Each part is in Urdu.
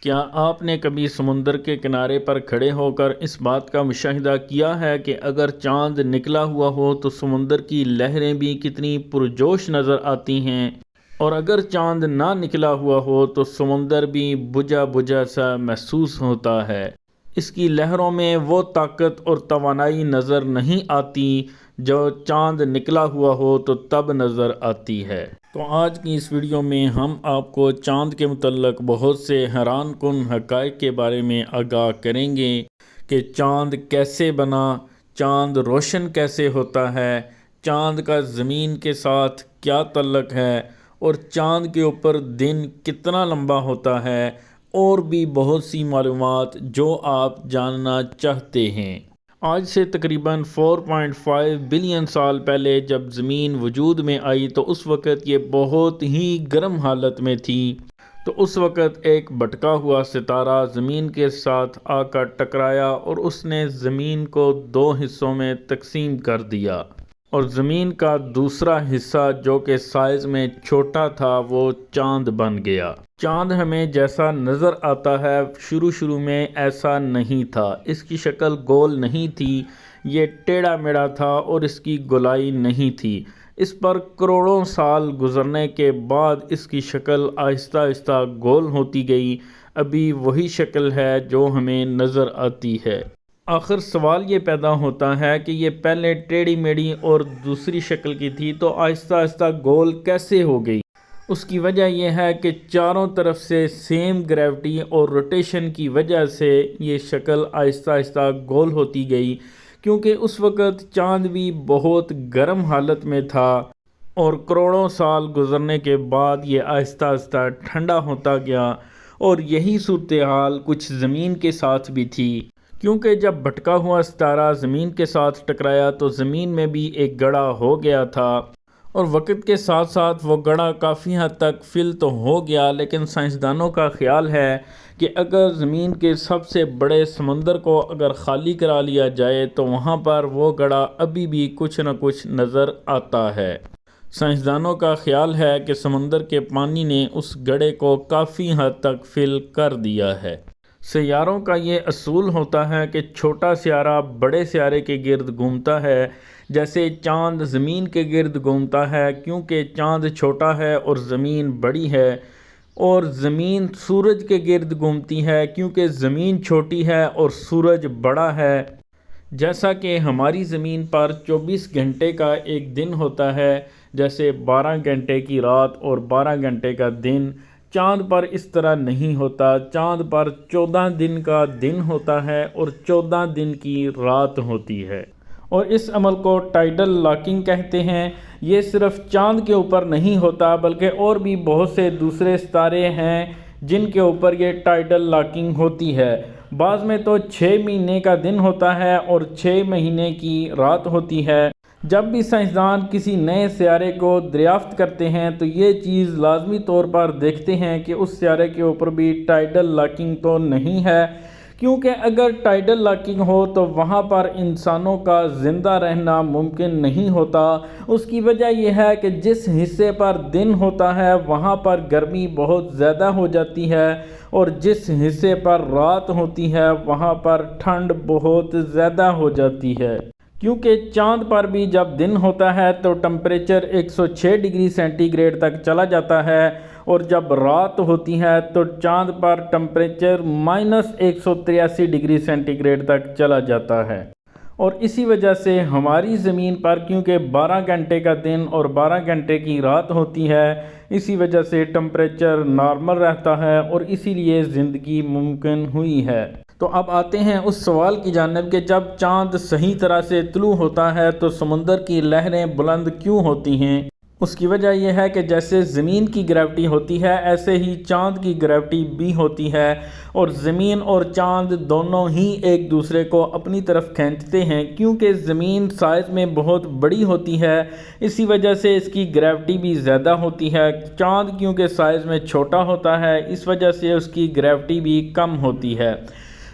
کیا آپ نے کبھی سمندر کے کنارے پر کھڑے ہو کر اس بات کا مشاہدہ کیا ہے کہ اگر چاند نکلا ہوا ہو تو سمندر کی لہریں بھی کتنی پرجوش نظر آتی ہیں، اور اگر چاند نہ نکلا ہوا ہو تو سمندر بھی بجھا بجھا سا محسوس ہوتا ہے۔ اس کی لہروں میں وہ طاقت اور توانائی نظر نہیں آتی جو چاند نکلا ہوا ہو تو تب نظر آتی ہے۔ تو آج کی اس ویڈیو میں ہم آپ کو چاند کے متعلق بہت سے حیران کن حقائق کے بارے میں آگاہ کریں گے کہ چاند کیسے بنا، چاند روشن کیسے ہوتا ہے، چاند کا زمین کے ساتھ کیا تعلق ہے، اور چاند کے اوپر دن کتنا لمبا ہوتا ہے، اور بھی بہت سی معلومات جو آپ جاننا چاہتے ہیں۔ آج سے تقریباً 4.5 بلین سال پہلے جب زمین وجود میں آئی تو اس وقت یہ بہت ہی گرم حالت میں تھی۔ تو اس وقت ایک بھٹکا ہوا ستارہ زمین کے ساتھ آ کر ٹکرایا اور اس نے زمین کو 2 حصوں میں تقسیم کر دیا، اور زمین کا دوسرا حصہ جو کہ سائز میں چھوٹا تھا وہ چاند بن گیا۔ چاند ہمیں جیسا نظر آتا ہے شروع میں ایسا نہیں تھا، اس کی شکل گول نہیں تھی، یہ ٹیڑھا میڑھا تھا اور اس کی گولائی نہیں تھی۔ اس پر کروڑوں سال گزرنے کے بعد اس کی شکل آہستہ آہستہ گول ہوتی گئی، ابھی وہی شکل ہے جو ہمیں نظر آتی ہے۔ آخر سوال یہ پیدا ہوتا ہے کہ یہ پہلے ٹیڑھی میڑھی اور دوسری شکل کی تھی تو آہستہ آہستہ گول کیسے ہو گئی؟ اس کی وجہ یہ ہے کہ چاروں طرف سے سیم گریوٹی اور روٹیشن کی وجہ سے یہ شکل آہستہ آہستہ گول ہوتی گئی، کیونکہ اس وقت چاند بھی بہت گرم حالت میں تھا، اور کروڑوں سال گزرنے کے بعد یہ آہستہ آہستہ ٹھنڈا ہوتا گیا، اور یہی صورتحال کچھ زمین کے ساتھ بھی تھی، کیونکہ جب بھٹکا ہوا ستارہ زمین کے ساتھ ٹکرایا تو زمین میں بھی ایک گڑھا ہو گیا تھا، اور وقت کے ساتھ ساتھ وہ گڑھا کافی حد تک فل تو ہو گیا، لیکن سائنسدانوں کا خیال ہے کہ اگر زمین کے سب سے بڑے سمندر کو اگر خالی کرا لیا جائے تو وہاں پر وہ گڑھا ابھی بھی کچھ نہ کچھ نظر آتا ہے۔ سائنسدانوں کا خیال ہے کہ سمندر کے پانی نے اس گڑھے کو کافی حد تک فل کر دیا ہے۔ سیاروں کا یہ اصول ہوتا ہے کہ چھوٹا سیارہ بڑے سیارے کے گرد گھومتا ہے، جیسے چاند زمین کے گرد گھومتا ہے، کیونکہ چاند چھوٹا ہے اور زمین بڑی ہے، اور زمین سورج کے گرد گھومتی ہے کیونکہ زمین چھوٹی ہے اور سورج بڑا ہے۔ جیسا کہ ہماری زمین پر 24 گھنٹے کا ایک دن ہوتا ہے، جیسے 12 گھنٹے کی رات اور 12 گھنٹے کا دن، چاند پر اس طرح نہیں ہوتا۔ چاند پر 14 دن کا دن ہوتا ہے اور 14 دن کی رات ہوتی ہے، اور اس عمل کو ٹائیڈل لاکنگ کہتے ہیں۔ یہ صرف چاند کے اوپر نہیں ہوتا بلکہ اور بھی بہت سے دوسرے ستارے ہیں جن کے اوپر یہ ٹائیڈل لاکنگ ہوتی ہے۔ بعض میں تو 6 مہینے کا دن ہوتا ہے اور 6 مہینے کی رات ہوتی ہے۔ جب بھی سائنسدان کسی نئے سیارے کو دریافت کرتے ہیں تو یہ چیز لازمی طور پر دیکھتے ہیں کہ اس سیارے کے اوپر بھی ٹائیڈل لاکنگ تو نہیں ہے، کیونکہ اگر ٹائیڈل لاکنگ ہو تو وہاں پر انسانوں کا زندہ رہنا ممکن نہیں ہوتا۔ اس کی وجہ یہ ہے کہ جس حصے پر دن ہوتا ہے وہاں پر گرمی بہت زیادہ ہو جاتی ہے، اور جس حصے پر رات ہوتی ہے وہاں پر ٹھنڈ بہت زیادہ ہو جاتی ہے۔ کیونکہ چاند پر بھی جب دن ہوتا ہے تو ٹمپریچر 106 ڈگری سینٹی گریڈ تک چلا جاتا ہے، اور جب رات ہوتی ہے تو چاند پر ٹمپریچر -183 ڈگری سینٹی گریڈ تک چلا جاتا ہے۔ اور اسی وجہ سے ہماری زمین پر کیونکہ 12 گھنٹے کا دن اور 12 گھنٹے کی رات ہوتی ہے، اسی وجہ سے ٹمپریچر نارمل رہتا ہے اور اسی لیے زندگی ممکن ہوئی ہے۔ تو اب آتے ہیں اس سوال کی جانب کہ جب چاند صحیح طرح سے طلوع ہوتا ہے تو سمندر کی لہریں بلند کیوں ہوتی ہیں؟ اس کی وجہ یہ ہے کہ جیسے زمین کی گریوٹی ہوتی ہے ایسے ہی چاند کی گریوٹی بھی ہوتی ہے، اور زمین اور چاند دونوں ہی ایک دوسرے کو اپنی طرف کھینچتے ہیں، کیونکہ زمین سائز میں بہت بڑی ہوتی ہے، اسی وجہ سے اس کی گریوٹی بھی زیادہ ہوتی ہے۔ چاند کیونکہ سائز میں چھوٹا ہوتا ہے اس وجہ سے اس کی گریوٹی بھی کم ہوتی ہے۔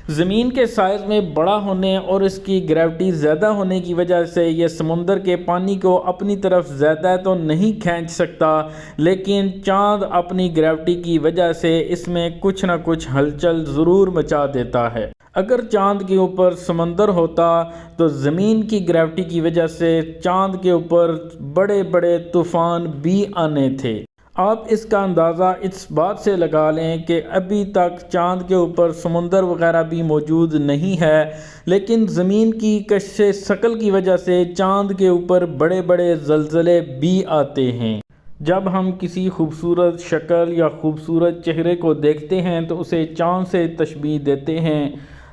زمین کے سائز میں بڑا ہونے اور اس کی گریوٹی زیادہ ہونے کی وجہ سے یہ سمندر کے پانی کو اپنی طرف زیادہ تو نہیں کھینچ سکتا، لیکن چاند اپنی گریوٹی کی وجہ سے اس میں کچھ نہ کچھ ہلچل ضرور مچا دیتا ہے۔ اگر چاند کے اوپر سمندر ہوتا تو زمین کی گریوٹی کی وجہ سے چاند کے اوپر بڑے بڑے طوفان بھی آنے تھے۔ آپ اس کا اندازہ اس بات سے لگا لیں کہ ابھی تک چاند کے اوپر سمندر وغیرہ بھی موجود نہیں ہے، لیکن زمین کی کشش ثقل کی وجہ سے چاند کے اوپر بڑے بڑے زلزلے بھی آتے ہیں۔ جب ہم کسی خوبصورت شکل یا خوبصورت چہرے کو دیکھتے ہیں تو اسے چاند سے تشبیہ دیتے ہیں۔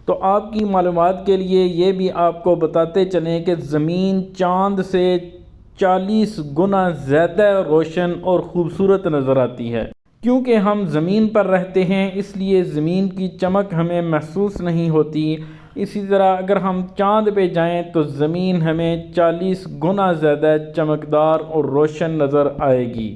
تو آپ کی معلومات کے لیے یہ بھی آپ کو بتاتے چلیں کہ زمین چاند سے 40 گنا زیادہ روشن اور خوبصورت نظر آتی ہے۔ کیونکہ ہم زمین پر رہتے ہیں اس لیے زمین کی چمک ہمیں محسوس نہیں ہوتی، اسی طرح اگر ہم چاند پہ جائیں تو زمین ہمیں 40 گنا زیادہ چمکدار اور روشن نظر آئے گی۔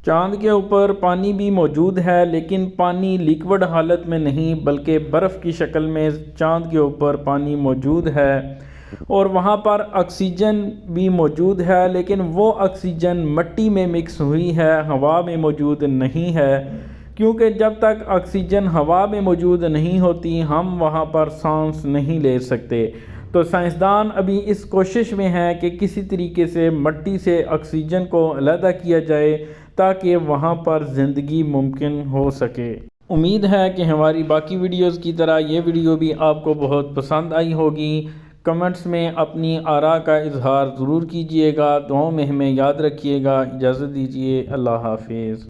چاند کے اوپر پانی بھی موجود ہے، لیکن پانی لیکوڈ حالت میں نہیں بلکہ برف کی شکل میں چاند کے اوپر پانی موجود ہے، اور وہاں پر آکسیجن بھی موجود ہے، لیکن وہ آکسیجن مٹی میں مکس ہوئی ہے، ہوا میں موجود نہیں ہے، کیونکہ جب تک آکسیجن ہوا میں موجود نہیں ہوتی ہم وہاں پر سانس نہیں لے سکتے۔ تو سائنسدان ابھی اس کوشش میں ہیں کہ کسی طریقے سے مٹی سے آکسیجن کو علیحدہ کیا جائے تاکہ وہاں پر زندگی ممکن ہو سکے۔ امید ہے کہ ہماری باقی ویڈیوز کی طرح یہ ویڈیو بھی آپ کو بہت پسند آئی ہوگی۔ کمنٹس میں اپنی آراء کا اظہار ضرور کیجئے گا، دعاؤں میں ہمیں یاد رکھیے گا۔ اجازت دیجیے، اللہ حافظ۔